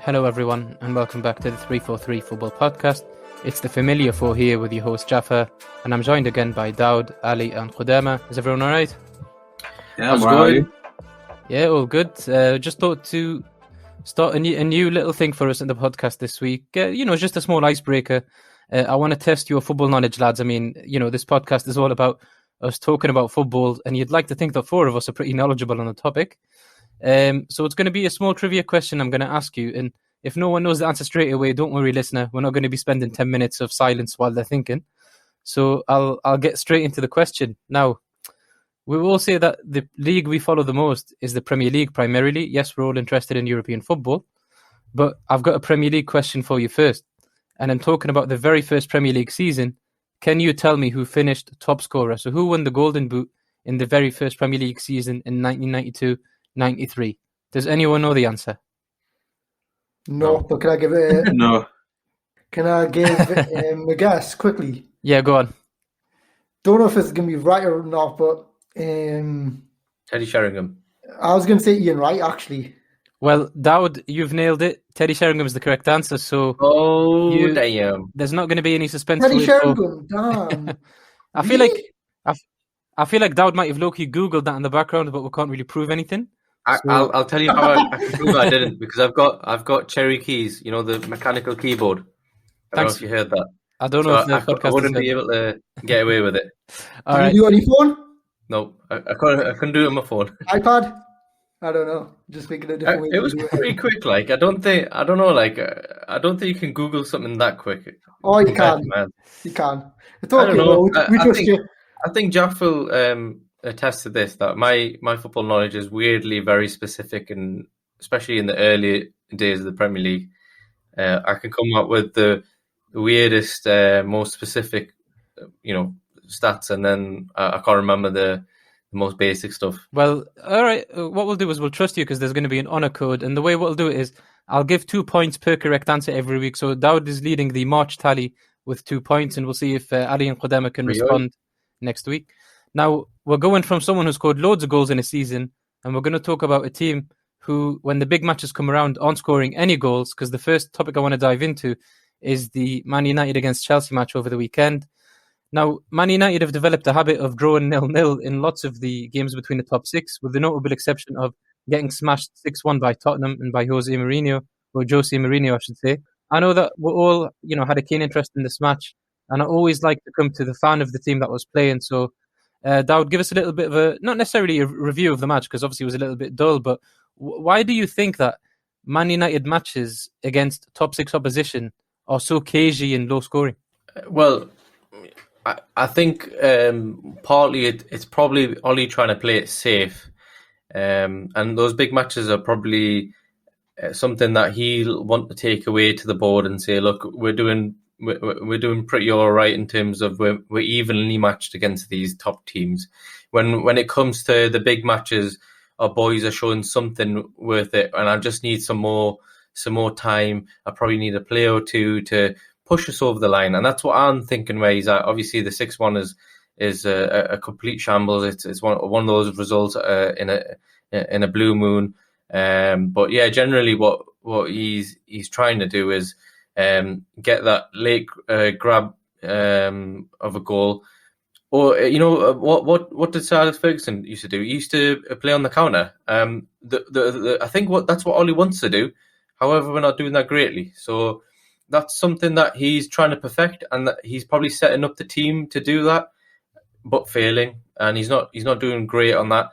Hello everyone and welcome back to the 343 Football Podcast. It's the familiar four here with your host Jaffa, and I'm joined again by Daud, Ali and Khudama. Is everyone alright? Yeah, how's it going? Yeah, all good. Just thought to start a new little thing for us in the podcast this week. Just a small icebreaker. I want to test your football knowledge, lads. I mean, this podcast is all about us talking about football, and you'd like to think that four of us are pretty knowledgeable on the topic. So it's going to be a small trivia question I'm going to ask you, and if no one knows the answer straight away, don't worry, listener. We're not going to be spending 10 minutes of silence while they're thinking. So I'll get straight into the question. Now, we will say that the league we follow the most is the Premier League primarily. Yes, we're all interested in European football, but I've got a Premier League question for you first. And I'm talking about the very first Premier League season. Can you tell me who finished top scorer? So who won the Golden Boot in the very first Premier League season in 1992-93? Does anyone know the answer? No, but can I give it? No. Can I give a guess quickly? Yeah, go on. Don't know if it's gonna be right or not, but Teddy Sheringham. I was gonna say Ian Wright actually. Well, Daud, you've nailed it. Teddy Sheringham is the correct answer. So, Damn! There's not going to be any suspense. Teddy Sheringham, damn. I feel like Daud might have low-key Googled that in the background, but we can't really prove anything. I'll tell you how I can prove I didn't, because I've got cherry keys. You know, the mechanical keyboard. I don't know if you heard that. I don't know if the podcast I wouldn't be able to get away with it. All Can right. you do it on your phone? No, I couldn't do it on my phone. iPad? I don't know. Just thinking a different way. It was to do pretty quick. Like I don't think you can Google something that quick. Oh, you can. Man. You can. It's I okay. don't know. We trust you. I think Jaff will attest to this, that my football knowledge is weirdly very specific, and especially in the early days of the Premier League, I can come up with the weirdest, most specific, stats, and then I can't remember the most basic stuff. Well, all right. What we'll do is we'll trust you because there's going to be an honor code, and the way we'll do it is I'll give 2 points per correct answer every week. So Daud is leading the March tally with 2 points, and we'll see if Ali and Khudama can respond next week. Now, we're going from someone who scored loads of goals in a season, and we're going to talk about a team who, when the big matches come around, aren't scoring any goals, because the first topic I want to dive into is the Man United against Chelsea match over the weekend. Now, Man United have developed a habit of drawing 0-0 in lots of the games between the top six, with the notable exception of getting smashed 6-1 by Tottenham and by Jose Mourinho, I should say. I know that we all, had a keen interest in this match, and I always like to come to the fan of the team that was playing. So, Daud, give us a little bit of not necessarily a review of the match, because obviously it was a little bit dull, but why do you think that Man United matches against top six opposition are so cagey and low scoring? Well, I think partly it's probably Ollie trying to play it safe, and those big matches are probably something that he'll want to take away to the board and say, look, we're doing pretty all right in terms of we're evenly matched against these top teams. When it comes to the big matches, our boys are showing something worth it, and I just need some more time. I probably need a play or two to push us over the line, and that's what I'm thinking. Where he's at. Obviously, the 6-1 is a complete shambles. It's one of those results in a blue moon. But yeah, generally what he's trying to do is get that late grab of a goal, or what did Sir Alex Ferguson used to do? He used to play on the counter. I think that's what Ollie wants to do. However, we're not doing that greatly. So that's something that he's trying to perfect, and that he's probably setting up the team to do that, but failing. And he's not doing great on that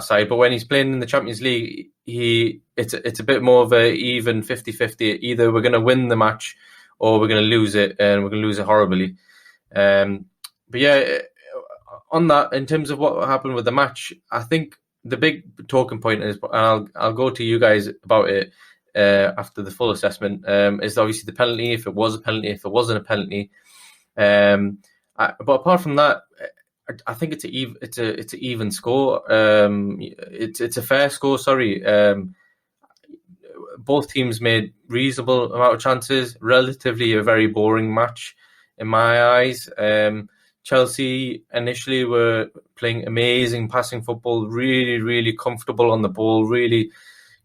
side. But when he's playing in the Champions League, it's a bit more of a even 50-50. Either we're going to win the match or we're going to lose it, and we're going to lose it horribly. But yeah, on that, in terms of what happened with the match, I think the big talking point is, and I'll go to you guys about it after the full assessment, is obviously the penalty. If it was a penalty, if it wasn't a penalty. But apart from that, I think it's an even score. It's a fair score. Sorry. Both teams made reasonable amount of chances. Relatively a very boring match in my eyes. Chelsea initially were playing amazing passing football, really, really comfortable on the ball, really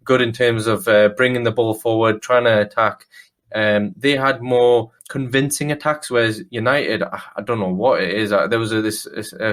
good in terms of bringing the ball forward, trying to attack. They had more convincing attacks, whereas United, I don't know what it is. There was this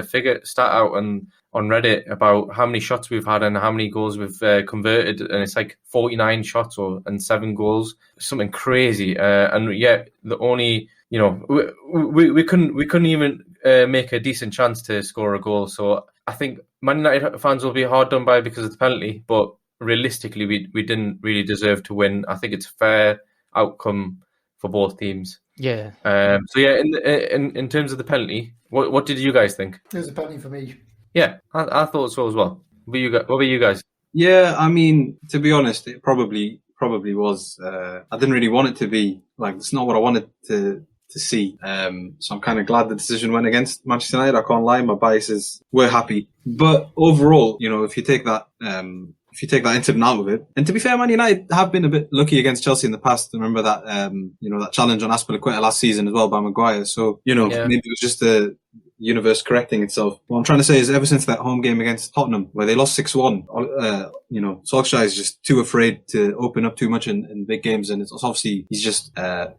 figure stat out on Reddit about how many shots we've had and how many goals we've converted, and it's like 49 shots and 7 goals, something crazy. And yet the only, we couldn't even make a decent chance to score a goal. So I think Man United fans will be hard done by because of the penalty, but realistically, we didn't really deserve to win. I think it's a fair outcome for both teams. Yeah. So yeah, in terms of the penalty, what did you guys think? It was a penalty for me. Yeah, I thought so as well. What about you guys? Yeah, I mean, to be honest, it probably was. I didn't really want it to be like, it's not what I wanted to see. So I'm kind of glad the decision went against Manchester United. I can't lie, my biases were happy. But overall, if you take that into and out of it, and to be fair, Man United have been a bit lucky against Chelsea in the past. Remember that, that challenge on Aspilicueta last season as well by Maguire. So, maybe it was just the universe correcting itself. What I'm trying to say is, ever since that home game against Tottenham, where they lost 6-1, Solskjaer is just too afraid to open up too much in big games, and it's obviously he's just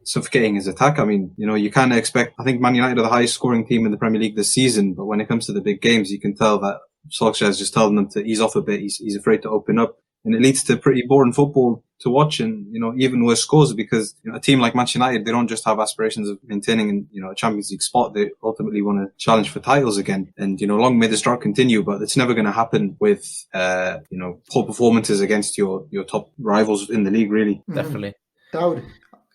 suffocating his attack. I mean, you kind of expect. I think Man United are the highest scoring team in the Premier League this season, but when it comes to the big games, you can tell that Solskjaer is just telling them to ease off a bit. He's afraid to open up, and it leads to pretty boring football to watch, and even worse scores, because a team like Manchester United, they don't just have aspirations of maintaining a Champions League spot. They ultimately want to challenge for titles again, and long may this drought continue, but it's never going to happen with poor performances against your top rivals in the league, really. Definitely. Daud,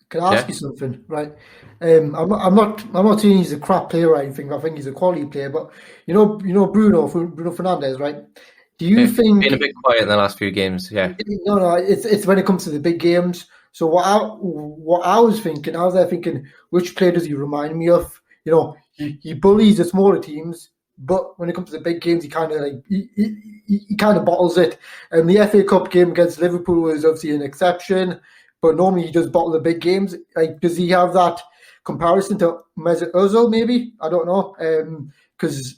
can I ask you something? Right, I'm not saying he's a crap player or anything. I think he's a quality player, but Bruno Fernandes, right? Do you think been a bit quiet in the last few games? Yeah. No, it's when it comes to the big games. So what I was there thinking, which player does he remind me of? He bullies the smaller teams, but when it comes to the big games, he kind of bottles it. And the FA Cup game against Liverpool was obviously an exception, but normally he does bottle the big games. Like, does he have that comparison to Mesut Ozil? Maybe, I don't know, because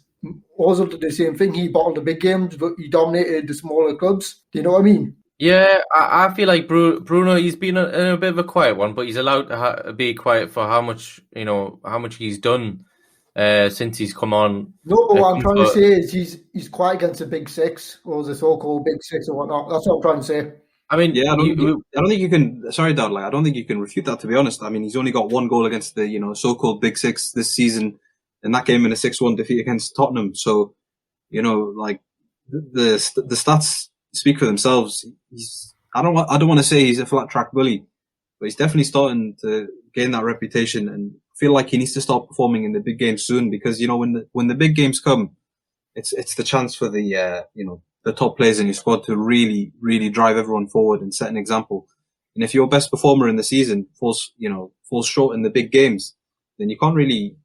Ozil did the same thing. He bottled the big games, but he dominated the smaller clubs. Do you know what I mean? Yeah, I feel like Bruno, he's been a bit of a quiet one, but he's allowed to be quiet for how much he's done since he's come on. No, but what I'm trying to say is he's quiet against the big six, or the so-called big six or whatnot. That's what I'm trying to say. I mean, yeah, I don't think you can. Sorry, Dad. I don't think you can refute that. To be honest, I mean, he's only got one goal against the so-called big six this season. And that came in a 6-1 defeat against Tottenham. So, the stats speak for themselves. I don't want to say he's a flat track bully, but he's definitely starting to gain that reputation, and feel like he needs to start performing in the big games soon, because when the big games come, it's the chance for the top players in your squad to really, really drive everyone forward and set an example. And if your best performer in the season falls short in the big games, then you can't really.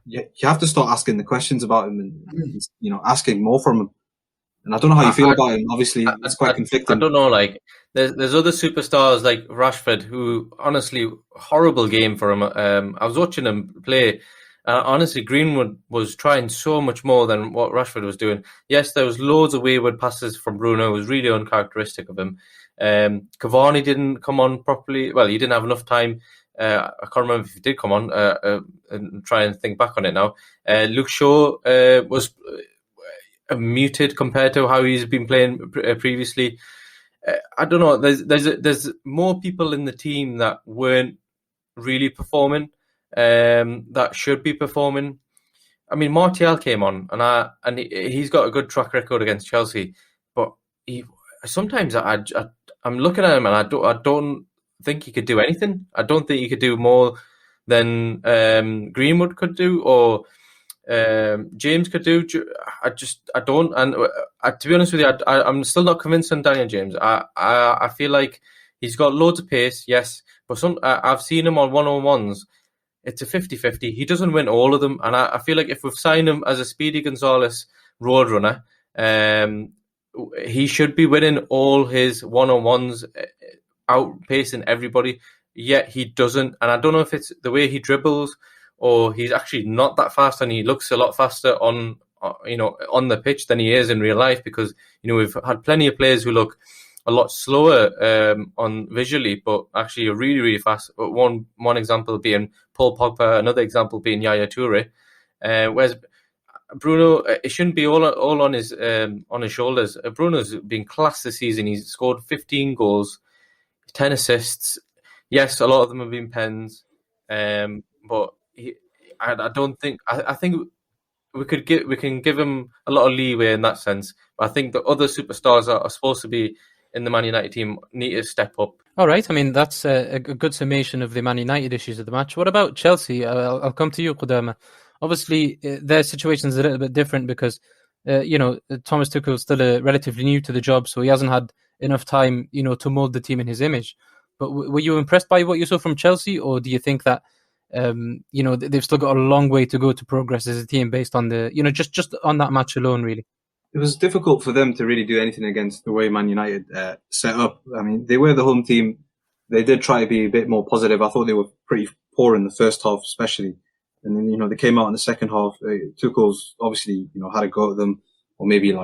You have to start asking the questions about him, and asking more from him. And I don't know how you feel about him. Obviously, it's quite conflicting. I don't know. Like, there's other superstars like Rashford, who honestly, horrible game for him. I was watching him play. Honestly, Greenwood was trying so much more than what Rashford was doing. Yes, there was loads of wayward passes from Bruno. It was really uncharacteristic of him. Cavani didn't come on properly. Well, he didn't have enough time. I can't remember if he did come on, and try and think back on it now. Luke Shaw was muted compared to how he's been playing previously. I don't know. There's more people in the team that weren't really performing, that should be performing. I mean, Martial came on, and he's got a good track record against Chelsea, but sometimes I'm looking at him and I don't think he could do anything. I don't think he could do more than Greenwood could do, or James could do. I don't. And to be honest with you, I'm still not convinced on Daniel James. I feel like he's got loads of pace, yes, but I've seen him on one-on-ones. It's a 50-50. He doesn't win all of them, and I feel like if we've signed him as a Speedy Gonzalez roadrunner, he should be winning all his one-on-ones, outpacing everybody, yet he doesn't. And I don't know if it's the way he dribbles, or he's actually not that fast, and he looks a lot faster on the pitch than he is in real life, because we've had plenty of players who look a lot slower on visually, but actually really, really fast. One example being Paul Pogba, another example being Yaya Toure. Whereas Bruno, it shouldn't be all on his shoulders. Bruno's been class this season. He's scored 15 goals, 10 assists. Yes, a lot of them have been pens, but I don't think. I think we can give him a lot of leeway in that sense. But I think the other superstars are supposed to be in the Man United team need to step up. All right. I mean, that's a good summation of the Man United issues of the match. What about Chelsea? I'll come to you, Qudama. Obviously, their situation is a little bit different because, Thomas Tuchel is still relatively new to the job, so he hasn't had enough time, to mold the team in his image. But were you impressed by what you saw from Chelsea, or do you think that, they've still got a long way to go to progress as a team based on the, just on that match alone, really? It was difficult for them to really do anything against the way Man United set up. I mean, they were the home team. They did try to be a bit more positive. I thought they were pretty poor in the first half, especially. And then, they came out in the second half. Tuchel's obviously, had a go at them, or maybe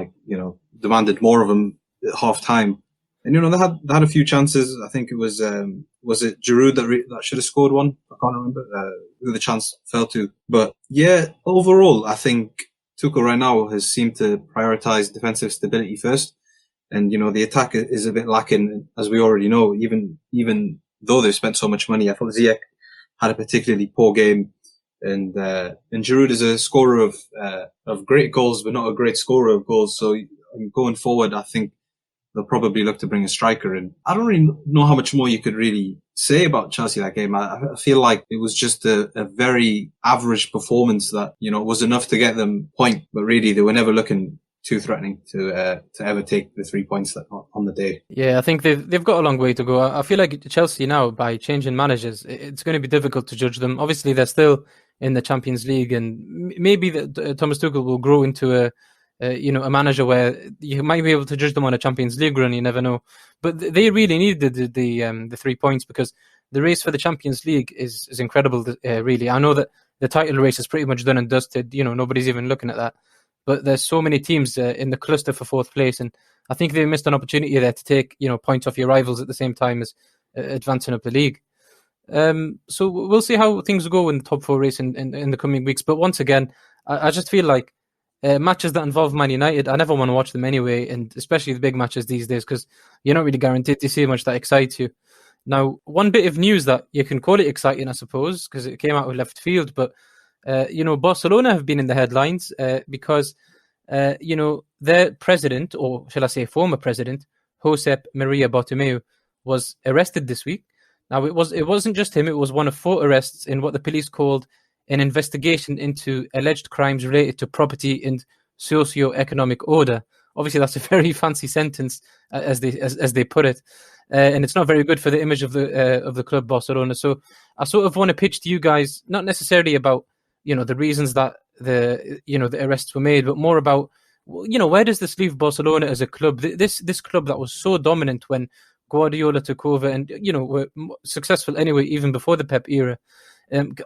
demanded more of them at half time. And, they had a few chances. I think it was it Giroud that should have scored one? I can't remember who the chance fell to. But yeah, overall, I think Tuchel right now has seemed to prioritize defensive stability first. And, the attack is a bit lacking, as we already know, even though they've spent so much money. I thought Ziyech had a particularly poor game. And Giroud is a scorer of great goals, but not a great scorer of goals. So going forward, I think they'll probably look to bring a striker in. I don't really know how much more you could really say about Chelsea that game. I feel like it was just a very average performance that, was enough to get them a point, but really they were never looking too threatening to ever take the 3 points on the day. Yeah, I think they've got a long way to go. I feel like Chelsea now, by changing managers, it's going to be difficult to judge them. Obviously, they're still in the Champions League, and maybe Thomas Tuchel will grow into a manager where you might be able to judge them on a Champions League run. You never know. But they really needed the 3 points, because the race for the Champions League is incredible. Really, I know that the title race is pretty much done and dusted. Nobody's even looking at that. But there's so many teams in the cluster for fourth place, and I think they missed an opportunity there to take points off your rivals at the same time as advancing up the league. So we'll see how things go in the top four race in the coming weeks. But once again, I just feel like matches that involve Man United, I never want to watch them anyway, and especially the big matches these days, because you're not really guaranteed to see much that excites you. Now, one bit of news that you can call it exciting, I suppose, because it came out of left field, but Barcelona have been in the headlines because their president, or shall I say former president, Josep Maria Bartomeu, was arrested this week. Now, it wasn't just him, it was one of 4 arrests in what the police called an investigation into alleged crimes related to property and socio-economic order. Obviously, that's a very fancy sentence, as they put it, and it's not very good for the image of the club Barcelona. So I sort of want to pitch to you guys, not necessarily about the reasons that the arrests were made, but more about where does this leave Barcelona as a club? This club that was so dominant when Guardiola took over, and were successful anyway even before the Pep era.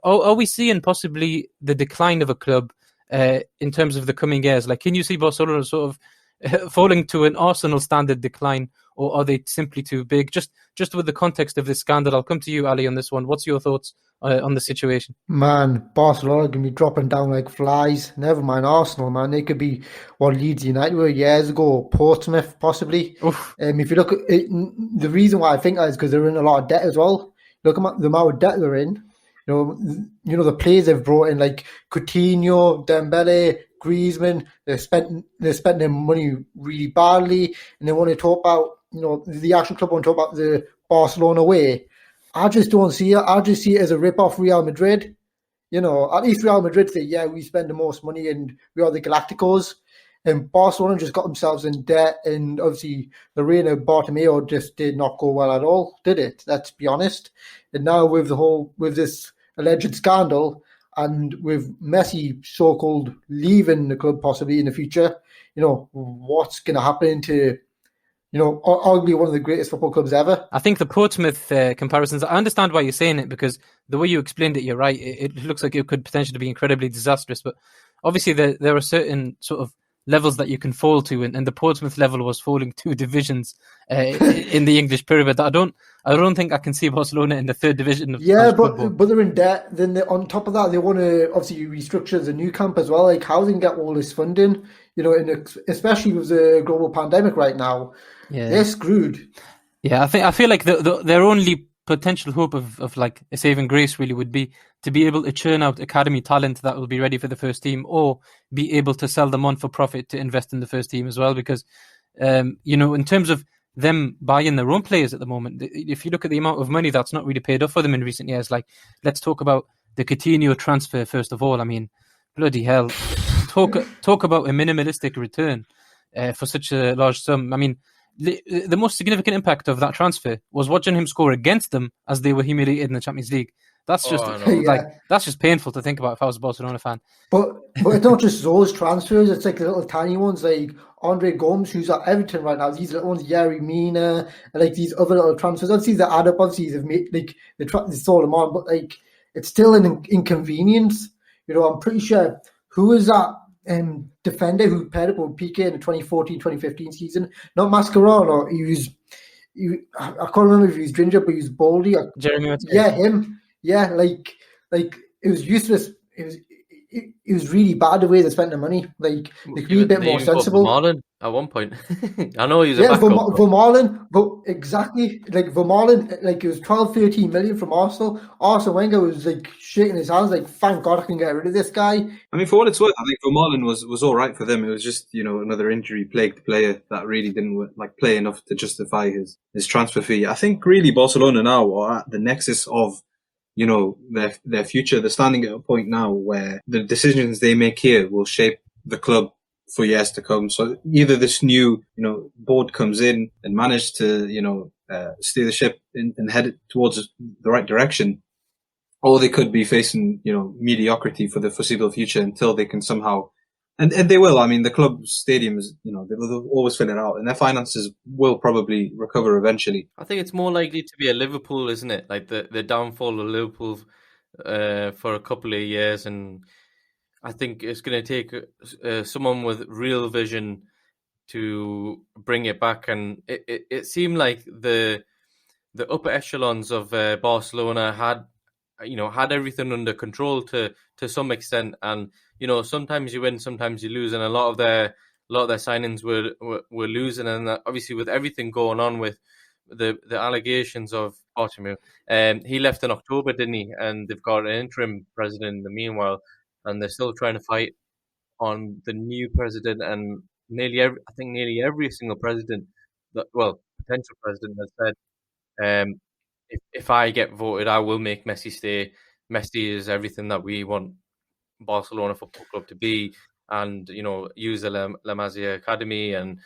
Are we seeing possibly the decline of a club in terms of the coming years? Like, can you see Barcelona sort of falling to an Arsenal standard decline, or are they simply too big? Just with the context of this scandal, I'll come to you, Ali, on this one. What's your thoughts on the situation? Man, Barcelona can be dropping down like flies. Never mind Arsenal, man. They could be what Leeds United were years ago, Portsmouth possibly. If you look at it, the reason why I think that is because they're in a lot of debt as well. Look at the amount of debt they're in. The players they've brought in, like Coutinho, Dembele, Griezmann. They're spending their money really badly, and they want to talk about the actual club want to talk about the Barcelona way. I just don't see it. I just see it as a rip-off Real Madrid. At least Real Madrid say, yeah, we spend the most money and we are the Galacticos. And Barcelona just got themselves in debt, and obviously the reign of Bartomeu just did not go well at all, did it? Let's be honest. And now with this alleged scandal, and with Messi so-called leaving the club possibly in the future, what's going to happen to arguably one of the greatest football clubs ever. I think the Portsmouth comparisons, I understand why you're saying it, because the way you explained it, you're right. It looks like it could potentially be incredibly disastrous. But obviously there are certain sort of levels that you can fall to, and the Portsmouth level was falling 2 divisions in the English pyramid. I don't think I can see Barcelona in the 3rd division of Spanish football. But they're in debt. Then on top of that, they want to obviously restructure the new camp as well. Like, how they can get all this funding, and especially with the global pandemic right now, they're screwed. Yeah, I feel like their only potential hope of like a saving grace really would be to be able to churn out academy talent that will be ready for the first team, or be able to sell them on for profit to invest in the first team as well. Because, in terms of them buying their own players at the moment, if you look at the amount of money that's not really paid off for them in recent years, like, let's talk about the Coutinho transfer first of all. I mean, bloody hell, talk about a minimalistic return for such a large sum. I mean, the most significant impact of that transfer was watching him score against them as they were humiliated in the Champions League. That's just that's just painful to think about if I was a Barcelona fan. But it's not just those transfers. It's like the little tiny ones, like Andre Gomes, who's at Everton right now. These little ones, Yerry Mina, and like these other little transfers. Obviously, they add up. Obviously, they've made they sold them on, but like it's still an inconvenience. I'm pretty sure who is that defender who paired up with Piqué in the 2014-2015 season? Not Mascherano. I can't remember if he was ginger, but he was baldy. Jeremy Mateo. Yeah, him. Yeah, like it was useless. It was really bad the way they spent the money. Like, they could be a bit more sensible. Vermaelen at one point. I know he was a backup. Vermaelen, but exactly, like Vermaelen, like it was 12-13 million from Arsenal. Arsene Wenger was like shaking his hands, like, thank God I can get rid of this guy. I mean, for what it's worth, I think Vermaelen was all right for them. It was just, another injury-plagued player that really didn't play enough to justify his transfer fee. I think really Barcelona now are at the nexus of their future. They're standing at a point now where the decisions they make here will shape the club for years to come. So either this new, board comes in and manage to, steer the ship and head it towards the right direction, or they could be facing, mediocrity for the foreseeable future until they can somehow, and they will. I mean, the club's stadiums, they'll always fill it out, and their finances will probably recover eventually. I think it's more likely to be a Liverpool, isn't it? Like the downfall of Liverpool for a couple of years, and I think it's going to take someone with real vision to bring it back. And it seemed like the upper echelons of Barcelona had everything under control to some extent, and sometimes you win, sometimes you lose, and a lot of their signings were losing, and obviously with everything going on with the allegations of Bartomeu, he left in October, didn't he? And they've got an interim president in the meanwhile, and they're still trying to fight on the new president, and nearly every single president, potential president, has said, if I get voted, I will make Messi stay. Messi is everything that we want Barcelona Football Club to be, and use the La Masia Academy, and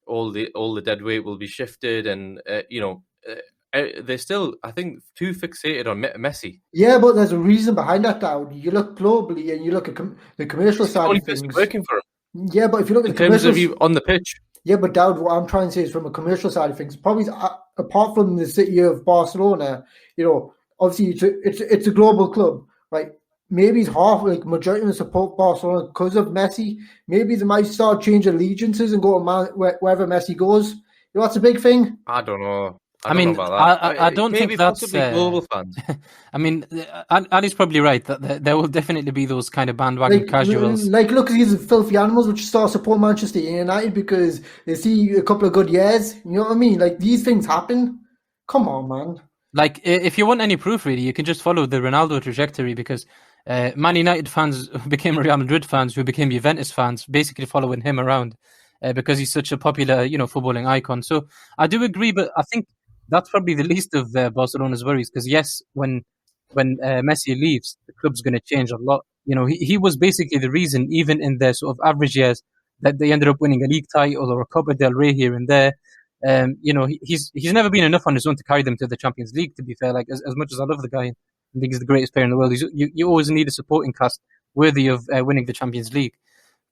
all the dead weight will be shifted, and they're still, I think, too fixated on Messi. Yeah, but there's a reason behind that, Dowd. You look globally and you look at the commercial side of things. Working for him. Yeah, but if you look at in terms of you on the pitch. Yeah, but Dowd, what I'm trying to say is from a commercial side of things, probably apart from the city of Barcelona, obviously it's a global club, right? Maybe it's majority of them support Barcelona because of Messi. Maybe they might start changing allegiances and go to wherever Messi goes. That's a big thing. I don't know. I mean, I don't think that's global fans. I mean, Ali's probably right that there will definitely be those kind of bandwagon casuals. Look at these filthy animals which start supporting Manchester United because they see a couple of good years. You know what I mean? Like, these things happen. Come on, man. Like, if you want any proof, really, you can just follow the Ronaldo trajectory, because Man United fans became Real Madrid fans, who became Juventus fans, basically following him around because he's such a popular, footballing icon. So I do agree, but I think that's probably the least of Barcelona's worries, because yes, when Messi leaves, the club's going to change a lot. He was basically the reason, even in their sort of average years, that they ended up winning a league title or a Copa del Rey here and there. He's never been enough on his own to carry them to the Champions League, to be fair. Like, as much as I love the guy, I think he's the greatest player in the world. You always need a supporting cast worthy of winning the Champions League.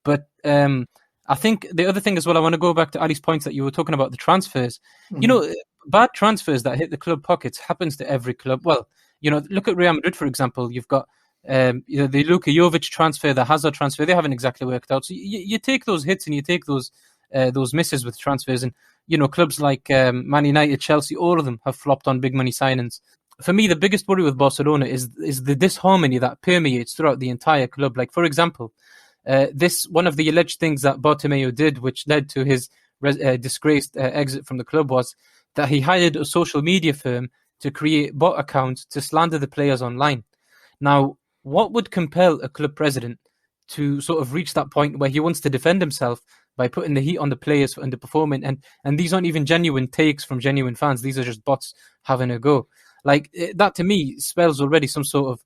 But I think the other thing as well, I want to go back to Ali's points that you were talking about, the transfers. Mm-hmm. Bad transfers that hit the club pockets happens to every club. Well, look at Real Madrid, for example. You've got The Luka Jovic transfer, the Hazard transfer, they haven't exactly worked out. So you take those hits and you take those misses with transfers, and clubs like Man United, Chelsea, all of them have flopped on big money signings. For me, the biggest worry with Barcelona is the disharmony that permeates throughout the entire club. Like, for example, this one of the alleged things that Bartomeu did, which led to his disgraced exit from the club, was that he hired a social media firm to create bot accounts to slander the players online. Now, what would compel a club president to sort of reach that point where he wants to defend himself by putting the heat on the players for underperforming? And these aren't even genuine takes from genuine fans. These are just bots having a go. Like, that to me spells already some sort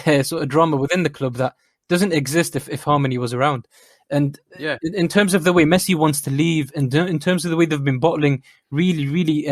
of drama within the club that doesn't exist if harmony was around. And in terms of the way Messi wants to leave, and in terms of the way they've been bottling really, really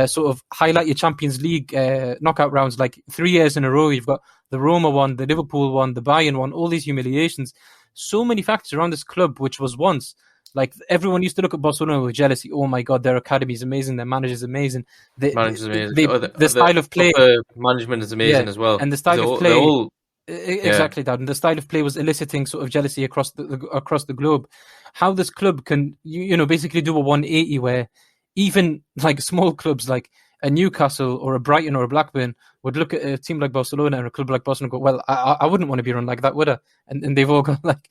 sort of highlight your Champions League knockout rounds, like 3 years in a row, you've got the Roma one, the Liverpool one, the Bayern one, all these humiliations. So many factors around this club, which was once, like, everyone used to look at Barcelona with jealousy. Oh my God, their academy is amazing, their manager is amazing. The style of play, management is amazing as well, and the style of play. Exactly that, and the style of play was eliciting sort of jealousy across the globe. How this club can, basically do a 180 where even like small clubs like a Newcastle or a Brighton or a Blackburn would look at a team like Barcelona and a club like Barcelona and go, well, I wouldn't want to be run like that, would I? And they've all got like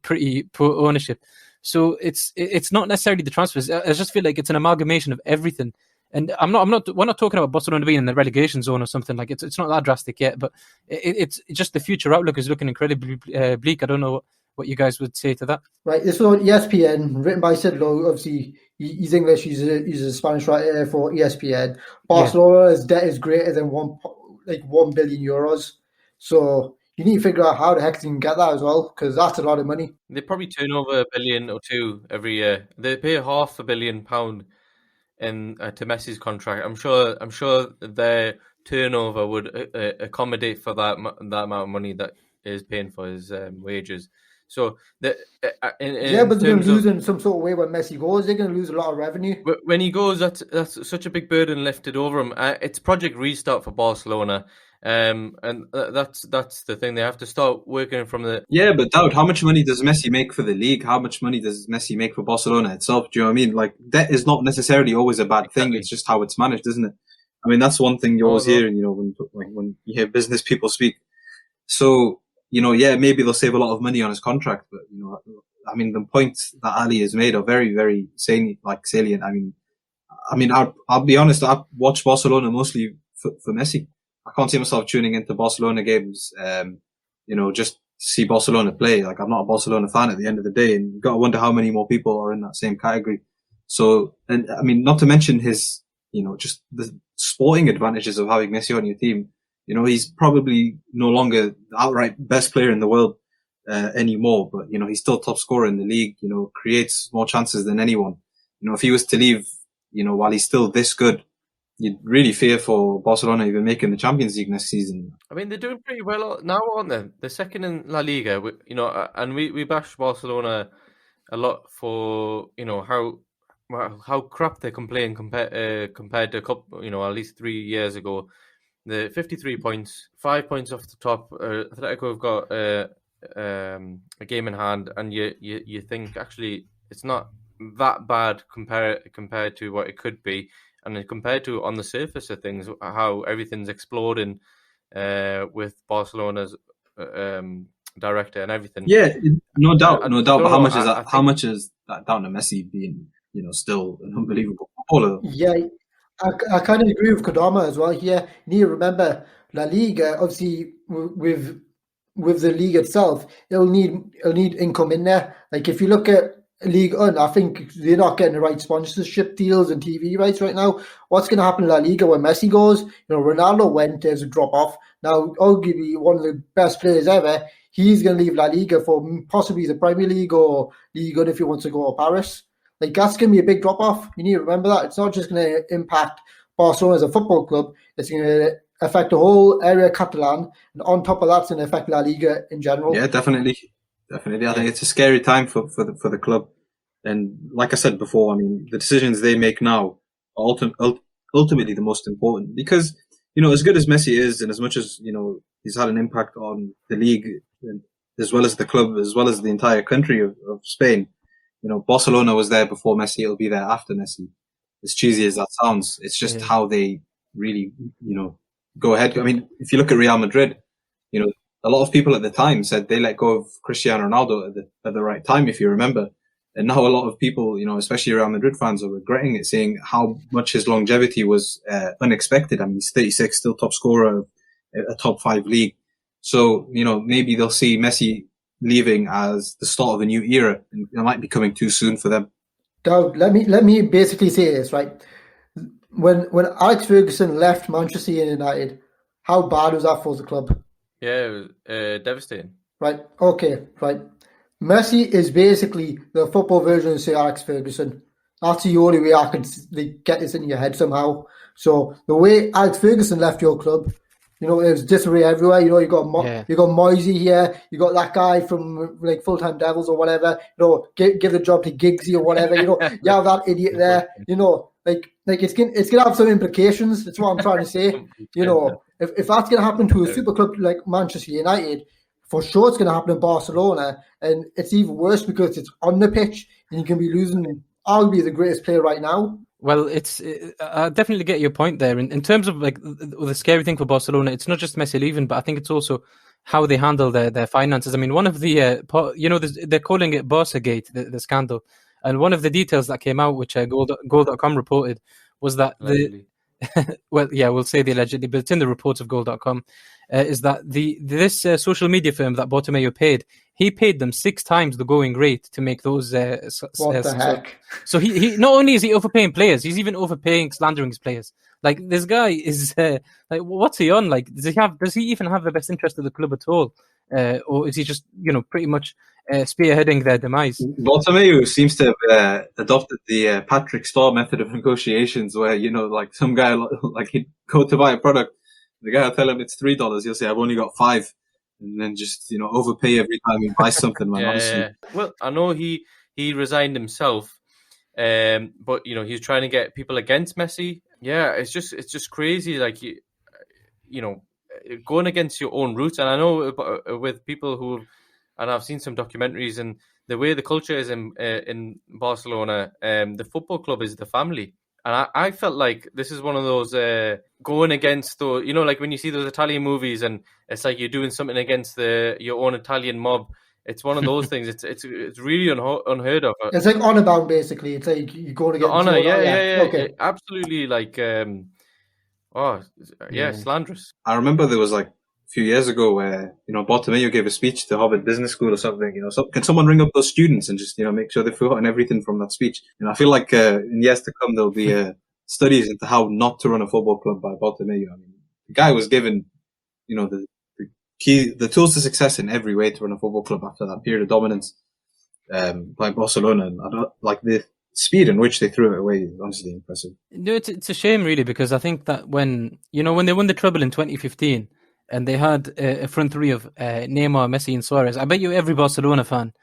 pretty poor ownership. So it's not necessarily the transfers. I just feel like it's an amalgamation of everything. And we're not talking about Barcelona being in the relegation zone or something. Like, it's not that drastic yet, but it's just the future outlook is looking incredibly bleak. I don't know what you guys would say to that. Right, this was on ESPN, written by Sid Lowe. Obviously, he's English. He's a Spanish writer for ESPN. Barcelona's debt is greater than 1 billion euros. So you need to figure out how the heck they can get that as well, because that's a lot of money. They probably turn over $1 billion or $2 billion every year. They pay £500 million to Messi's contract. I'm sure their turnover would accommodate for that amount of money that is paying for his wages. So but they're going to lose in some sort of way when Messi goes. They're going to lose a lot of revenue. When he goes, that's such a big burden lifted over him. It's Project Restart for Barcelona. And that's the thing. They have to start working from the... Yeah, but Daud, how much money does Messi make for the league? How much money does Messi make for Barcelona itself? Do you know what I mean? Like, debt is not necessarily always a bad thing. It's just how it's managed, isn't it? I mean, that's one thing you always hear, when you hear business people speak. So, maybe they'll save a lot of money on his contract, but, I mean, the points that Ali has made are very, very salient. I mean, I'll be honest, I watch Barcelona mostly for Messi. I can't see myself tuning into Barcelona games, just to see Barcelona play. Like, I'm not a Barcelona fan at the end of the day, and you've got to wonder how many more people are in that same category. So, and I mean, not to mention his, just the sporting advantages of having Messi on your team. He's probably no longer the outright best player in the world anymore, but, he's still top scorer in the league, creates more chances than anyone. If he was to leave, while he's still this good, you'd really fear for Barcelona even making the Champions League next season. I mean, they're doing pretty well now, aren't they? They're second in La Liga, and we bash Barcelona a lot for, how crap they can play compared to a couple, at least 3 years ago. The 53 points, 5 points off the top. Atletico have got a game in hand, and you think actually it's not that bad compared to what it could be, and then compared to on the surface of things, how everything's exploding with Barcelona's director and everything. Yeah, no doubt. But how much is that? How much is that down to Messi being, still an unbelievable footballer? Yeah. I kind of agree with Kodama as well here. You need to remember La Liga, obviously, with the league itself, it'll need income in there. Like, if you look at League One, I think they're not getting the right sponsorship deals and TV rights right now. What's going to happen in La Liga when Messi goes? Ronaldo went, there's a drop off. Now, arguably one of the best players ever, he's going to leave La Liga for possibly the Premier League or League One if he wants to go to Paris. Like, that's going to be a big drop-off. You need to remember that. It's not just going to impact Barcelona as a football club. It's going to affect the whole area of Catalan. And on top of that, it's going to affect La Liga in general. Yeah, definitely. I think it's a scary time for the club. And like I said before, I mean, the decisions they make now are ultimately the most important. Because, as good as Messi is, and as much as he's had an impact on the league, as well as the club, as well as the entire country of Spain. Barcelona was there before Messi; it'll be there after Messi. As cheesy as that sounds, it's just how they really, go ahead. I mean, if you look at Real Madrid, a lot of people at the time said they let go of Cristiano Ronaldo at the right time, if you remember. And now a lot of people, especially Real Madrid fans, are regretting it, saying how much his longevity was unexpected. I mean, he's 36, still top scorer of a top 5 league. So, maybe they'll see Messi leaving as the start of a new era, and it might be coming too soon for them. Dowd, let me basically say this, right? When Alex Ferguson left Manchester United, how bad was that for the club? Yeah, it was devastating. Right. Okay. Right. Messi is basically the football version of Sir Alex Ferguson. That's the only way I can get this in your head somehow. So the way Alex Ferguson left your club, it was disarray everywhere. You got Moisey here. You got that guy from like Full Time Devils or whatever. Give the job to Giggsy or whatever. You have that idiot there. Like it's gonna have some implications. That's what I'm trying to say. If that's gonna happen to a super club like Manchester United, for sure it's gonna happen in Barcelona, and it's even worse because it's on the pitch and you can be losing arguably the greatest player right now. Well, I definitely get your point there. In terms of like the scary thing for Barcelona, it's not just Messi leaving, but I think it's also how they handle their finances. I mean, one of the they're calling it Barcagate, the scandal, and one of the details that came out, which Goal.com reported, was that we'll say the allegedly, but it's in the reports of Goal.com, is that this social media firm that Bartomeu paid, he paid them 6 times the going rate to make those. What the heck? So he not only is he overpaying players, he's even slandering his players. Like, this guy is like, what's he on? Like, does he even have the best interest of the club at all, or is he just pretty much spearheading their demise? Bartomeu seems to have adopted the Patrick Starr method of negotiations, where like some guy like he'd go to buy a product, the guy will tell him it's $3, he'll say I've only got 5. And then just overpay every time he buys something, man. Honestly. Yeah. Well, I know he resigned himself, but he's trying to get people against Messi. Yeah, it's just crazy. Like going against your own roots. And I know with people and I've seen some documentaries, and the way the culture is in Barcelona, the football club is the family. And I felt like this is one of those going against those, like when you see those Italian movies and it's like you're doing something against your own Italian mob. It's one of those things. It's really unheard of. It's like honor bound, basically. It's like you go against honor. Yeah. Okay. Absolutely, like slanderous. I remember there was like a few years ago where Bartomeu gave a speech to Harvard Business School or something. Can someone ring up those students and just make sure they've forgotten everything from that speech? I feel like in years to come there'll be studies into how not to run a football club by Bartomeu. I mean, the guy was given the tools to success in every way to run a football club after that period of dominance by Barcelona. And I don't like the speed in which they threw it away is honestly impressive. No, it's a shame really, because I think that when they won the treble in 2015. And they had a front three of Neymar, Messi, and Suarez. I bet you every Barcelona fan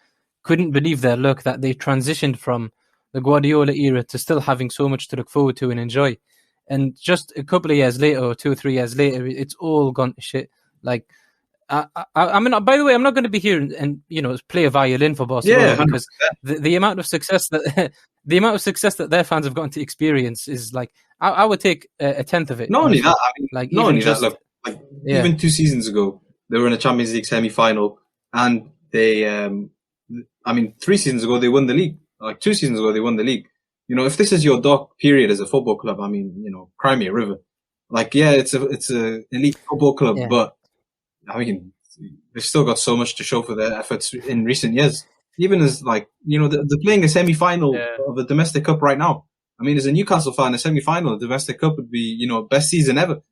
couldn't believe their luck that they transitioned from the Guardiola era to still having so much to look forward to and enjoy. And just a couple of years later, or 2 or 3 years later, it's all gone to shit. Like, I mean, by the way, I'm not going to be here and play a violin for Barcelona, because the amount of success that their fans have gotten to experience is like, I would take a tenth of it. Not only that, I mean, like, not only that, look. Even 2 seasons ago, they were in a Champions League semi-final, and they, 3 seasons ago, they won the league. Like 2 seasons ago, they won the league. If this is your dark period as a football club, I mean, cry me a river. Like, yeah, it's a elite football club, but I mean, they've still got so much to show for their efforts in recent years. Even as they're playing a semi-final of the domestic cup right now. I mean, as a Newcastle fan, a semi-final of the domestic cup would be, best season ever.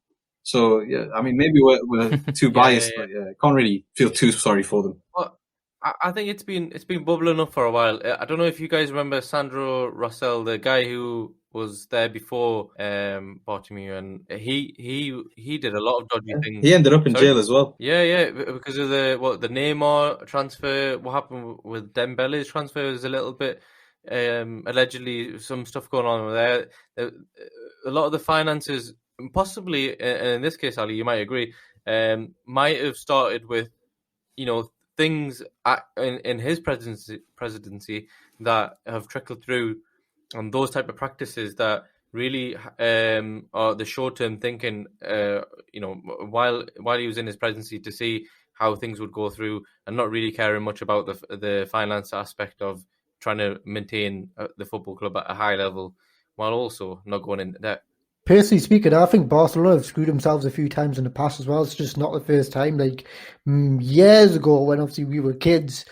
So, yeah, I mean, maybe we're too biased, but I can't really feel too sorry for them. Well, I think it's been bubbling up for a while. I don't know if you guys remember Sandro Rosell, the guy who was there before Bartomeu, and he did a lot of dodgy things. He ended up in jail as well. Yeah, because of the Neymar transfer. What happened with Dembele's transfer was a little bit allegedly some stuff going on there. A lot of the finances possibly, and in this case, Ali, you might agree, might have started with, things in his presidency that have trickled through, and those type of practices that really are the short-term thinking. While he was in his presidency, to see how things would go through, and not really caring much about the finance aspect of trying to maintain the football club at a high level, while also not going into debt. Personally speaking, I think Barcelona have screwed themselves a few times in the past as well. It's just not the first time. Like years ago, when obviously we were kids,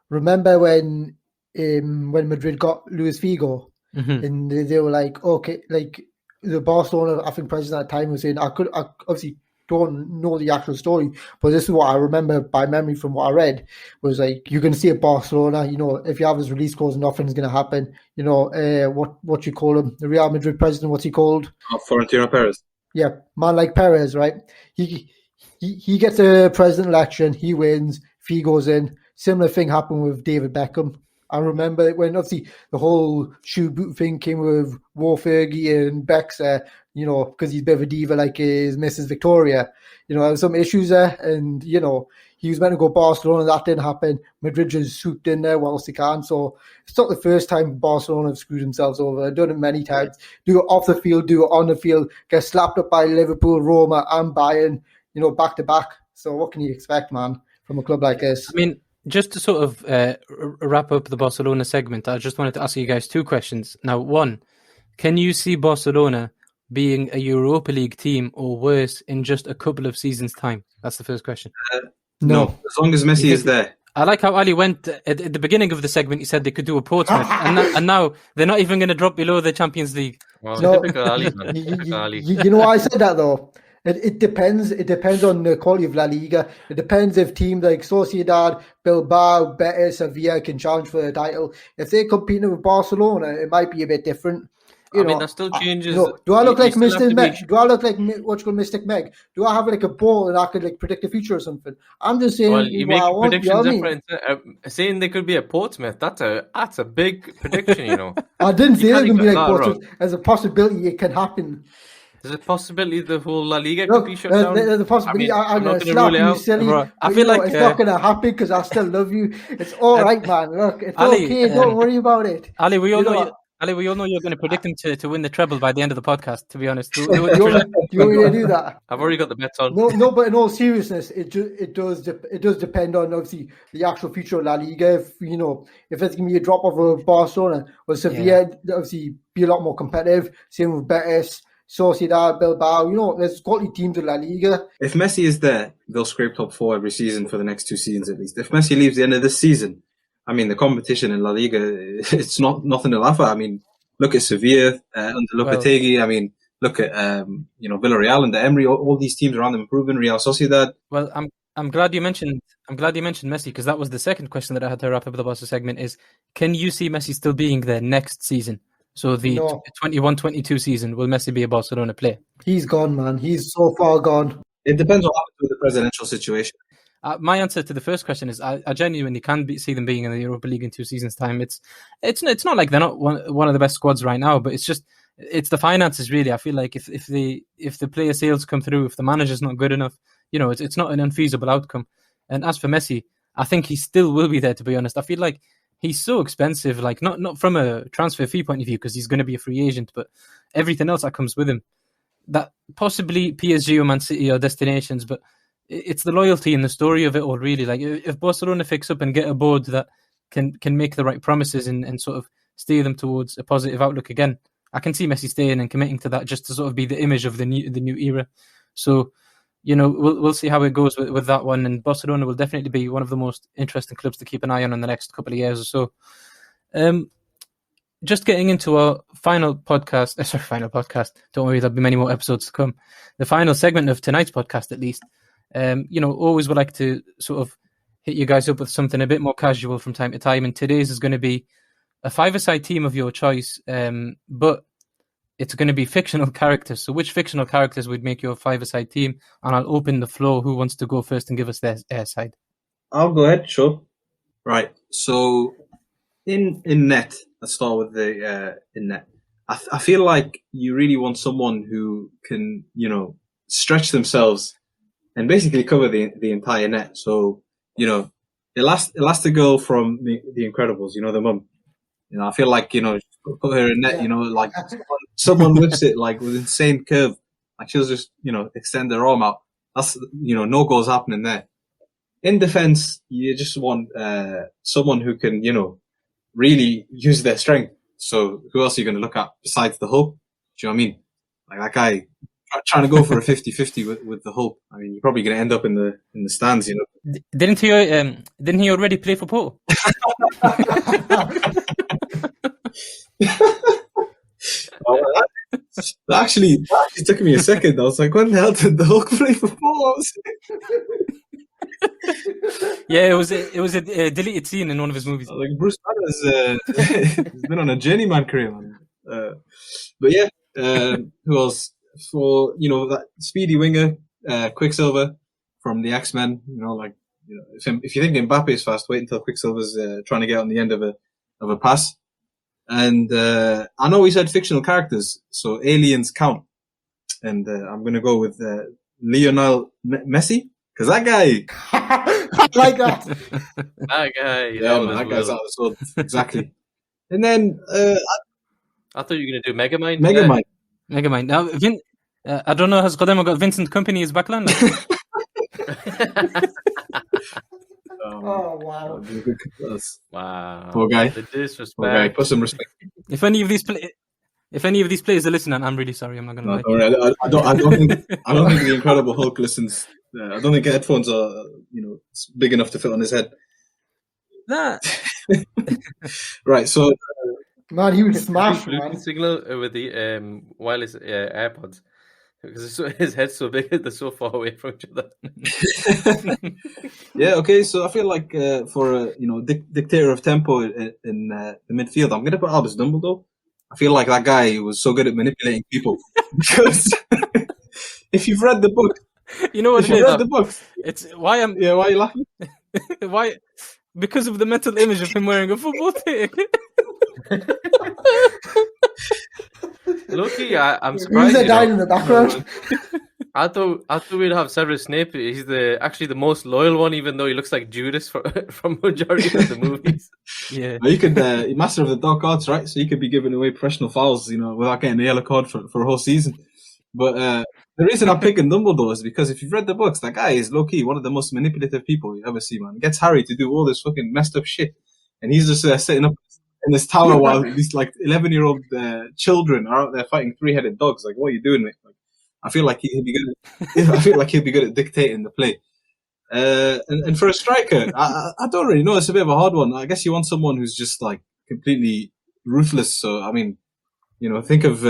remember when Madrid got Luis Figo, and they were like, okay, like the Barcelona, I think president at the time was saying, I obviously don't know the actual story, but this is what I remember by memory from what I read, was like, you're going to see at Barcelona, if you have his release clause, nothing's going to happen. What you call him, the Real Madrid president, what's he called? Florentino Perez. Yeah, man like Perez, right? He gets a president election, he wins, Figo's in. Similar thing happened with David Beckham. I remember when obviously the whole shoe boot thing came with War Fergie and Beck's, because he's a bit of a diva like his Mrs. Victoria. There was some issues there, and he was meant to go Barcelona, that didn't happen. Madrid just swooped in there whilst they can. So it's not the first time Barcelona have screwed themselves over. They've done it many times. Do it off the field, do it on the field, get slapped up by Liverpool, Roma, and Bayern, back to back. So what can you expect, man, from a club like this? I mean, just to sort of wrap up the Barcelona segment, I just wanted to ask you guys two questions. Now, one, can you see Barcelona being a Europa League team or worse in just a couple of seasons' time? That's the first question. No. As long as Messi is there. I like how Ali went at the beginning of the segment. He said they could do a Portsmouth, and now they're not even going to drop below the Champions League. Well, No. typical Ali, man. Typical Ali. You know why I said that though? It depends. It depends on the quality of La Liga. It depends if teams like Sociedad, Bilbao, Betis, Sevilla can challenge for the title. If they're competing with Barcelona, it might be a bit different. That still changes. Do I look like Mr. Meg? Do I look like what's called Mystic Meg? Do I have like a ball and I could like predict the future or something? I'm just saying. Well, you make I want, predictions you know what different. Saying they could be a Portsmouth, that's a big prediction. I didn't say can't it can be get like that Portsmouth. There's a possibility it can happen. There's a possibility the whole La Liga could be shut down. There's a possibility. I'm not going to gonna slap rule it you out. silly. Bro, I but, feel like it's not going to happen because I still love you. It's all right, man. Look, it's Ali, okay. Don't worry about it. Ali, we all You know know. what? Ali, we all know you're going to predict him to win the treble by the end of the podcast. To be honest, You want me to do that? I've already got the bets on. No, but in all seriousness, it does depend on obviously the actual future of La Liga. If it's going to be a drop off of Barcelona or Sevilla, obviously be a lot more competitive. Same with Betis, Sociedad, Bilbao. There's quality teams in La Liga. If Messi is there, they'll scrape top 4 every season for the next 2 seasons at least. If Messi leaves the end of this season, I mean, the competition in La Liga, it's nothing to laugh at. I mean, look at Sevilla under Lopetegui. I mean, look at Villarreal and the Emery. All these teams around them improving. Real Sociedad. Well, I'm glad you mentioned Messi, because that was the second question that I had to wrap up the Barca segment. Is, can you see Messi still being there next season? So the 21-22 season, will Messi be a Barcelona player? He's gone, man. He's so far gone. It depends what happens with the presidential situation. My answer to the first question is I genuinely can see them being in the Europa League in 2 seasons' time. It's not like they're not one of the best squads right now, but it's the finances really. I feel like if the player sales come through, if the manager's not good enough, it's not an unfeasible outcome. And as for Messi, I think he still will be there. To be honest, I feel like he's so expensive. Like not from a transfer fee point of view, because he's going to be a free agent, but everything else that comes with him. That possibly PSG or Man City are destinations, but it's the loyalty and the story of it all, really. Like if Barcelona fix up and get a board that can make the right promises and sort of steer them towards a positive outlook again, I can see Messi staying and committing to that, just to sort of be the image of the new era. So, we'll see how it goes with that one. And Barcelona will definitely be one of the most interesting clubs to keep an eye on in the next couple of years or so. Just getting into our final podcast. Don't worry, there'll be many more episodes to come. The final segment of tonight's podcast, at least. Always would like to sort of hit you guys up with something a bit more casual from time to time. And today's is going to be a 5-a-side team of your choice, but it's going to be fictional characters. So which fictional characters would make your 5-a-side team? And I'll open the floor. Who wants to go first and give us their side? I'll go ahead, sure. Right. So in net, let's start with the in net. I feel like you really want someone who can, stretch themselves and basically cover the entire net. So, Elastigirl from the Incredibles, the mum. I feel like, put her in net, like someone whips it like with insane curve. Like she'll just, extend her arm out. That's, no goals happening there. In defense, you just want someone who can, really use their strength. So who else are you going to look at besides the Hulk? Do you know what I mean? Like that guy trying to go for a 50-50 with the Hulk. I mean, you're probably going to end up in the stands, Didn't he already play for Porto? That actually took me a second. I was like, when the hell did the Hulk play for Porto? Yeah, it was a deleted scene in one of his movies. Like Bruce Banner's has been on a journeyman career, man. But yeah, who else? For that speedy winger, Quicksilver from the X-Men. If you think Mbappe is fast, wait until Quicksilver's trying to get on the end of a pass. And I know we said fictional characters, so aliens count. And I'm gonna go with Lionel Messi. Because that guy, like that. That guy, yeah, man, that guy's out of the world. Exactly. And then I thought you were going to do Megamind. Megamind. Now, I don't know. Has Qadama got Vincent Company as backline? Oh wow! Wow. Poor guy. The disrespect. Poor guy. Put some respect. If any of these players are listening, I'm really sorry. I'm not going to lie. Don't worry. I don't think the Incredible Hulk listens. I don't think headphones are big enough to fit on his head. Nah. Right. So. Man, he would smash, man. Signal with the wireless AirPods because his head's so big, they're so far away from each other. Yeah. Okay. So I feel like for a dictator of tempo in the midfield, I'm going to put Albus Dumbledore. I feel like that guy was so good at manipulating people because if you've read the book, you know what? If you read the books, it's why I'm. Yeah. Why are you laughing? Why? Because of the mental image of him wearing a football tee. Loki, I'm surprised. Who's that guy in the background? I thought we'd have Severus Snape. He's actually the most loyal one, even though he looks like Judas from majority of the movies. Yeah, well, you could master of the dark arts, right? So you could be giving away professional fouls, without getting a yellow card for a whole season. But the reason I'm picking Dumbledore is because if you've read the books, that guy is low key one of the most manipulative people you ever see, man. He gets Harry to do all this fucking messed up shit, and he's just sitting up in this tower while these 11-year-old children are out there fighting 3-headed dogs. Like, what are you doing, mate? Like, I feel like he'll be good. I feel like he'll be good at dictating the play. And for a striker, I don't really know. It's a bit of a hard one. I guess you want someone who's just like completely ruthless. So I mean, think of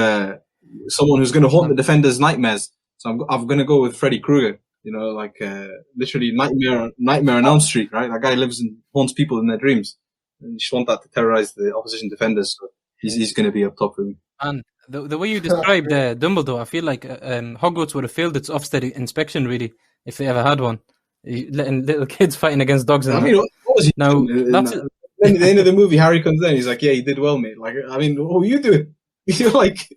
someone who's going to haunt the defenders' nightmares. So I'm going to go with Freddy Krueger. Literally nightmare on Elm Street, right? That guy lives and haunts people in their dreams. And you just want that to terrorize the opposition defenders. So he's going to be up top for me. And the way you described Dumbledore, I feel like Hogwarts would have failed its Ofsted inspection, really, if they ever had one. Letting little kids fighting agast dogs. What was he doing? That's Then at the end of the movie, Harry comes in. He's like, "Yeah, you did well, mate." Like, I mean, what were you doing? You're like,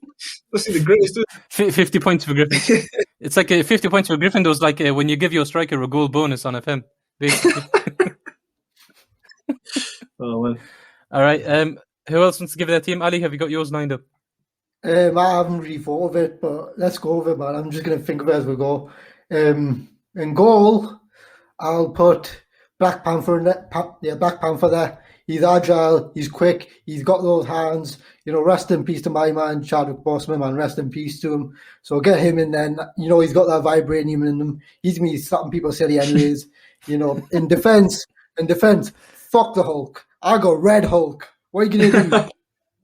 that's the greatest. 50 points for Griffin. It's like 50 points for Griffin. Those like when you give your striker a goal bonus on FM, basically. Oh well. All right. Who else wants to give their team? Ali, have you got yours lined up? I haven't really thought of it, but let's go over it, man. I'm just going to think of it as we go. In goal, I'll put Black Panther in there. Black Panther there. He's agile. He's quick. He's got those hands. Rest in peace to my man, Chadwick Boseman, man. Rest in peace to him. So get him in there. He's got that vibranium in him. He's going to be slapping people silly anyways. In defense, fuck the Hulk. I go Red Hulk. What are you going to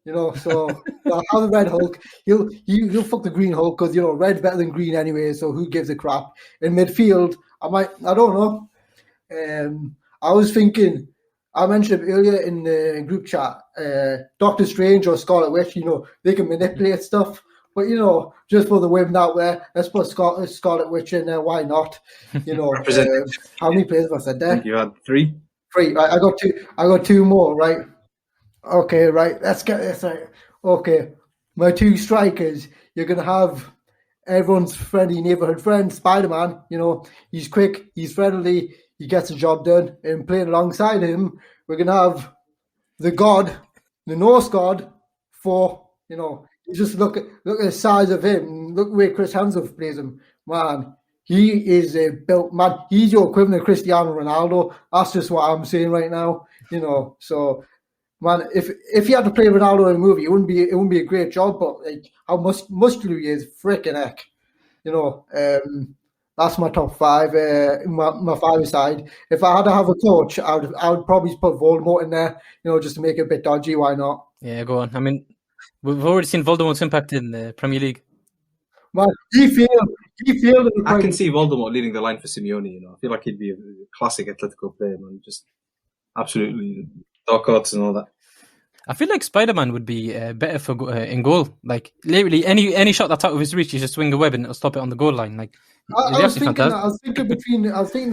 do? So I'll have the Red Hulk. He'll fuck the Green Hulk because, red's better than green anyway, so who gives a crap? In midfield, I don't know. I was thinking, I mentioned earlier in the group chat, Doctor Strange or Scarlet Witch, they can manipulate stuff. But, just for the whim that way, let's put Scarlet Witch in there. Why not? How many players have I said there? I think you had 3. 3, right? I got 2 more, right? Okay, right. Let's get this right. Okay. my two strikers, you're going to have everyone's friendly neighborhood friend, Spider-Man. You know, he's quick, he's friendly, he gets the job done. And playing alongside him, we're going to have the God, the Norse God, for, you know, you just look at the size of him. Look where Chris Hemsworth plays him. Man, he is a built man. He's your equivalent of Cristiano Ronaldo. That's just what I'm saying right now. You know, so man, if you had to play Ronaldo in a movie, it wouldn't be a great job. But like how muscular he is, freaking heck. You know, that's my top five. My five side. If I had to have a coach, I would probably put Voldemort in there. You know, just to make it a bit dodgy. Why not? Yeah, go on. I mean, we've already seen Voldemort's impact in the Premier League. Man, he failed. I can see Voldemort leading the line for Simeone. You know, I feel like he'd be a classic Atletico player, man. Just absolutely dark arts and all that. I feel like Spider-Man would be better for in goal. Like literally any shot that's out of his reach, you just swing a web and it'll stop it on the goal line. Like I was thinking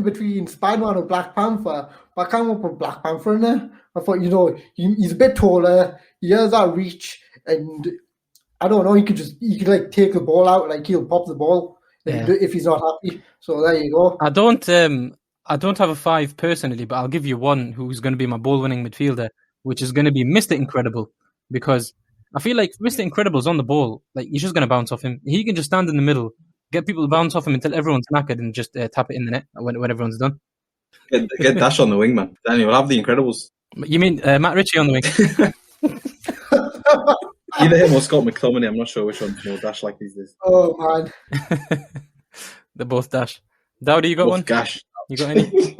between Spider-Man and Black Panther, but I can't want to put Black Panther in there. I thought, you know, he's a bit taller, he has that reach, and I don't know, he could like take the ball out, like he'll pop the ball if he's not happy. So there you go. I don't have a 5 personally, but I'll give you one who's going to be my ball-winning midfielder, which is going to be Mr. Incredible, because I feel like Mr. Incredible's on the ball, like he's just going to bounce off him. He can just stand in the middle, get people to bounce off him until everyone's knackered, and just tap it in the net when everyone's done. Get Dash on the wing, man. Daniel, we'll have the Incredibles. You mean Matt Ritchie on the wing? Either him or Scott McTominay. I'm not sure which one's more Dash like these days. Oh man, they're both Dash. Dowdy, you got both one? Gash. You got any?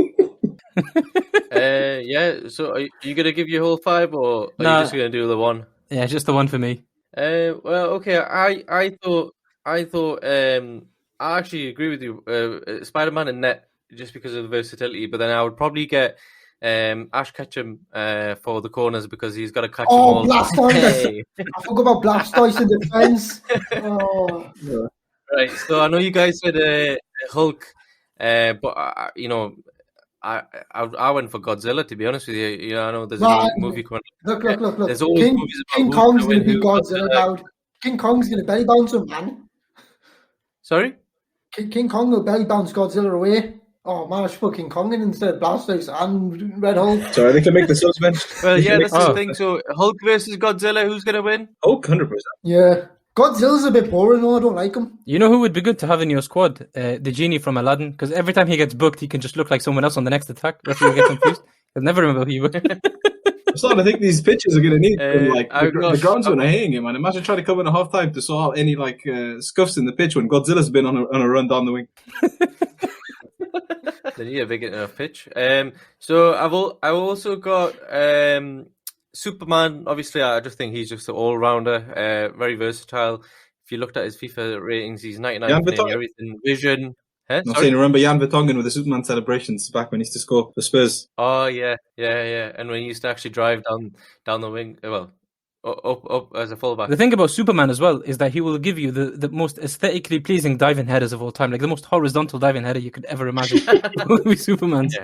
Yeah. So are you gonna give your whole 5, or are you just gonna do the one? Yeah, just the one for me. Well, okay. I thought I actually agree with you. Spider-Man and net, just because of the versatility. But then I would probably get Ash Ketchum for the corners, because he's got to catch them all. Blastoise! I forgot about Blastoise in defense. Oh. Yeah. Right. So I know you guys said Hulk, but you know, I went for Godzilla, to be honest with you. You know, I know there's a movie coming. Look. There's always movies about King Kong's going to be Godzilla now. King Kong's going to belly bounce him, man. Sorry? King Kong will belly bounce Godzilla away. Oh man, I should put King Kong in instead of Blastoise and Red Hulk. Sorry, they can make the subs bench. Well, yeah, that's the thing. So Hulk versus Godzilla, who's going to win? Hulk, 100%. Yeah. Godzilla's a bit boring, though. I don't like him. You know who would be good to have in your squad? The genie from Aladdin, because every time he gets booked, he can just look like someone else on the next attack. Referee will get confused. He'll never remember who he was. I'm starting to think these pitches are going to need the ground's going to hang him, man. Imagine trying to come in a half time to sort out any scuffs in the pitch when Godzilla's been on a run down the wing. They need a big enough pitch. So I've also got Superman. Obviously, I just think he's just an all-rounder, very versatile. If you looked at his FIFA ratings, he's 99 in everything. Vision. I'm saying, remember Jan Vertonghen with the Superman celebrations back when he used to score for Spurs? Oh, yeah. And when he used to actually drive down the wing, well, up as a fullback. The thing about Superman as well is that he will give you the most aesthetically pleasing diving headers of all time, like the most horizontal diving header you could ever imagine. Will be Superman's. Yeah,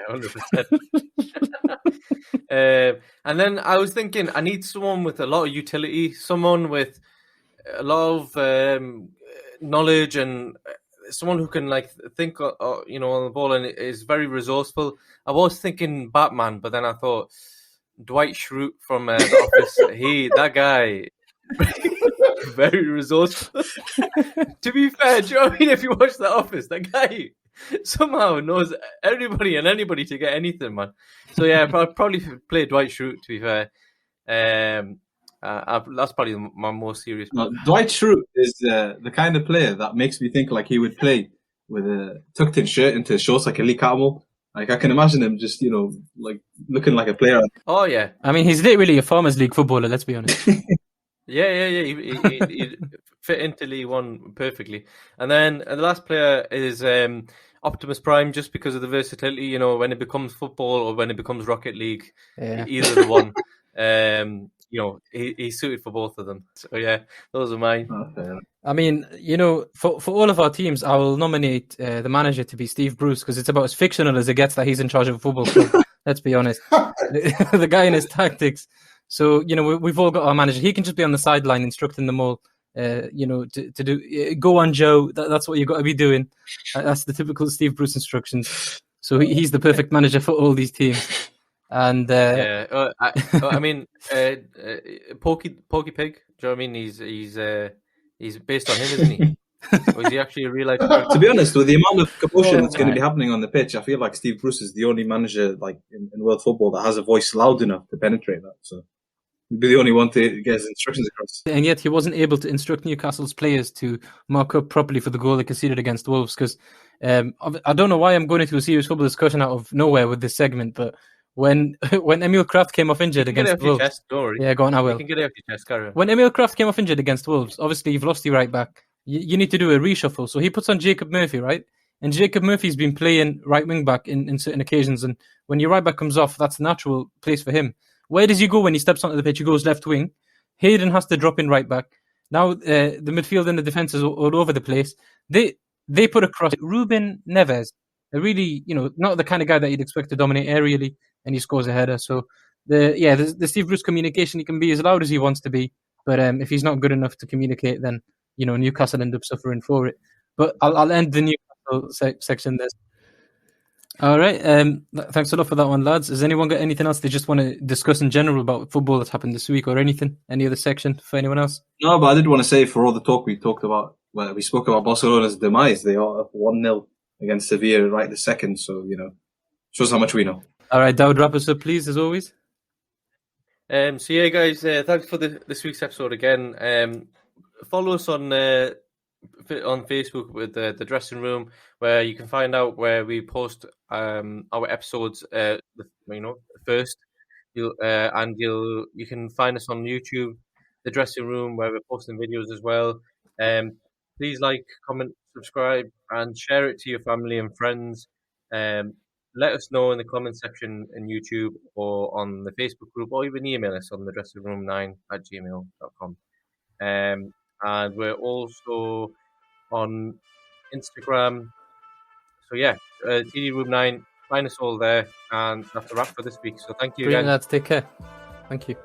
100%. And then I was thinking, I need someone with a lot of utility, someone with a lot of knowledge, and someone who can think, on the ball, and is very resourceful. I was thinking Batman, but then I thought Dwight Schrute from The Office. That guy, very resourceful. To be fair, do you know what I mean? If you watch The Office, that guy somehow knows everybody and anybody to get anything, man. So yeah, I'd probably play Dwight Schrute, to be fair. That's probably my most serious. No, Dwight Schrute is the kind of player that makes me think like he would play with a tucked-in shirt into his shorts like a Lee Catmull. Like I can imagine him just, looking like a player. Oh yeah, I mean he's literally a Farmers League footballer. Let's be honest. Yeah. He fit into League One perfectly. And then the last player is Optimus Prime, just because of the versatility. When it becomes football or when it becomes Rocket League, either the one. He's suited for both of them. So yeah, those are mine. Okay. I mean, for all of our teams, I will nominate the manager to be Steve Bruce, because it's about as fictional as it gets that he's in charge of a football club. Let's be honest. The guy and his tactics. So, we've all got our manager. He can just be on the sideline instructing them all. to do go on Joe. That's what you got to be doing. That's the typical Steve Bruce instructions. So he's the perfect manager for all these teams. And I mean, Porky Pig. Do you know what I mean? He's based on him, isn't he? Or is he actually a real life character? To be honest, with the amount of commotion that's going to be happening on the pitch, I feel like Steve Bruce is the only manager like in world football that has a voice loud enough to penetrate that. So he'd be the only one to get his instructions across. And yet he wasn't able to instruct Newcastle's players to mark up properly for the goal they conceded against Wolves. Because I don't know why I'm going into a serious football discussion out of nowhere with this segment, but when Emil Kraft came off injured against Wolves, chest, don't worry. Yeah, go on. I will. You can get it off your chest, Carol. When Emil Kraft came off injured against Wolves, obviously you've lost your right back. You need to do a reshuffle. So he puts on Jacob Murphy, right? And Jacob Murphy's been playing right wing back in certain occasions. And when your right back comes off, that's the natural place for him. Where does he go when he steps onto the pitch? He goes left wing. Hayden has to drop in right back. Now the midfield and the defence is all over the place. They put across Ruben Neves. They're really, not the kind of guy that you'd expect to dominate aerially, and he scores a header. So the Steve Bruce communication, he can be as loud as he wants to be, but if he's not good enough to communicate, then Newcastle end up suffering for it. But I'll end the Newcastle section there. All right. Thanks a lot for that one, lads. Has anyone got anything else they just want to discuss in general about football that's happened this week or anything? Any other section for anyone else? No, but I did want to say, for all the talk we talked about, we spoke about Barcelona's demise. They are up 1-0 against Sevilla right this second. So, shows how much we know. All right, Daud, wrap us up, please, as always. So yeah, guys, thanks for this week's episode again. Follow us on Facebook with the Dressing Room, where you can find out where we post our episodes. First, you can find us on YouTube, the Dressing Room, where we're posting videos as well. Please like, comment, subscribe, and share it to your family and friends. Let us know in the comment section in YouTube or on the Facebook group, or even email us on thedressingroom9@gmail.com. And we're also on Instagram. So yeah, TD Room 9, find us all there, and that's a wrap for this week. So thank you again. Lads, take care. Thank you.